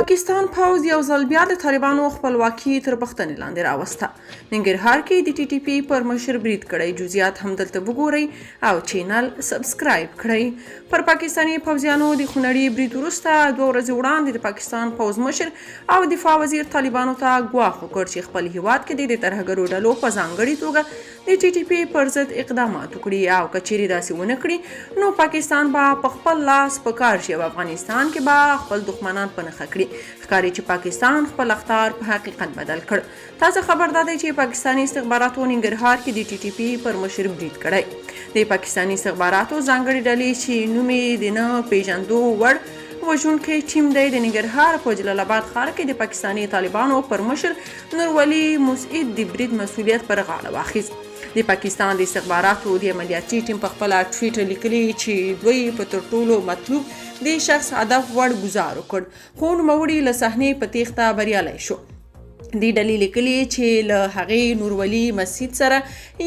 پاکستان پوځ یو ځل بیا د طالبانو خپلواکي تر بختنې لاندې راوسته. ننګرهار کې د ټي ټي پي پر مشر برید کړی. جزئیات هم دلته وګورئ او چینل سبسکرایب کړئ. پر پاکستاني پوځیانو د خونړي برید وروسته 2 ورځې وړاندې د پاکستان پوځ مشر او دفاع وزیر طالبانو ته ګواښ وکړ چې خپل هیواد کې د ترهګرو ډلو په ځانګړې توګه د ټي ټي پي پر ضد اقدامات وکړي او که چیرې داسې ونه کړي نو پاکستان به په خپل لاس په کار شي او افغانستان کې به خپل دښمنان په نښه کړي. ښکاري چې پاکستان خپل اخطار په حقیقت بدل کړ. تازه خبر دا دی چې پاکستاني استخباراتو ننګرهار کې د ټي ټي پي پر مشر برید کړی. د پاکستاني استخباراتو ځانګړې ډلې چې نوم یې د نه پیژندو وړ وژونکی ټیم دی د ننګرهار په جلال آباد ښار کې د پاکستاني طالبانو پر مشر نورولي مسعود د برید مسؤلیت پر غاړه واخیست. د پاکستان د استخباراتو د عملیاتي ټیم په خپل ټویټر لیکلي چې دوی په تر ټولو مطلوب د شخص هدف وړ ګزار وکړ خو نوموړي له صحنې په تیښته بریالی شو. دې ډلې لیکلي چې له هغې نورولي مسعود سره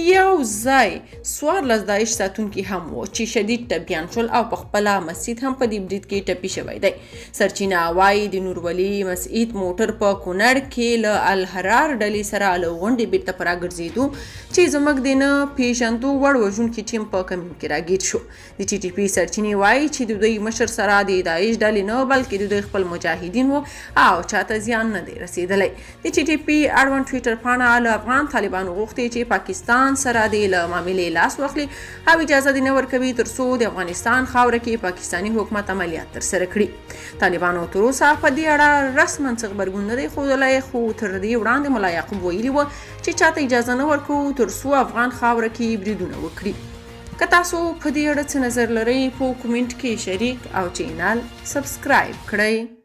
یو ځای 14 داعش ساتونکي هم و چې شدید ټپیان شول او په خپله مسعود هم په دې برید کې ټپي شوی دی. سرچینه وایي د نورولي مسعود موټر په کونړ کې له الحرار ډلې سره له غونډې بیرته په راګرځېدو چې زموږ د نه پیژندو وړ وژونکي ټیم په کمین کې راګیر شو. د ټي ټي پي سرچینې وایي چې د دوی مشر سره د داعش ډلې نه بلکې د دوی خپل مجاهدین و او چاته زیان نه دی رسېدلی. د ټي ټي پي اړوند ټویټر پاڼه له افغان طالبانو غوښتي چې پاکستان سره د له معاملې لاس واخلي او اجازه دې نه ورکوي تر څو د افغانستان خاوره کې پاکستاني حکومت عملیات ترسره کړي. طالبانو تر اوسه په دې اړه رسما څه غبرګون نه دی ښودلی خو تر دې وړاندې ملا یعقوب ویلي وو چې چاته اجازه نه ورکوو تر څو افغان خاوره کې بریدونه وکړي. که تاسو په دې اړه څه نظر لرئ په کومنټ کې شریک او چینل سبسکرایب کړئ.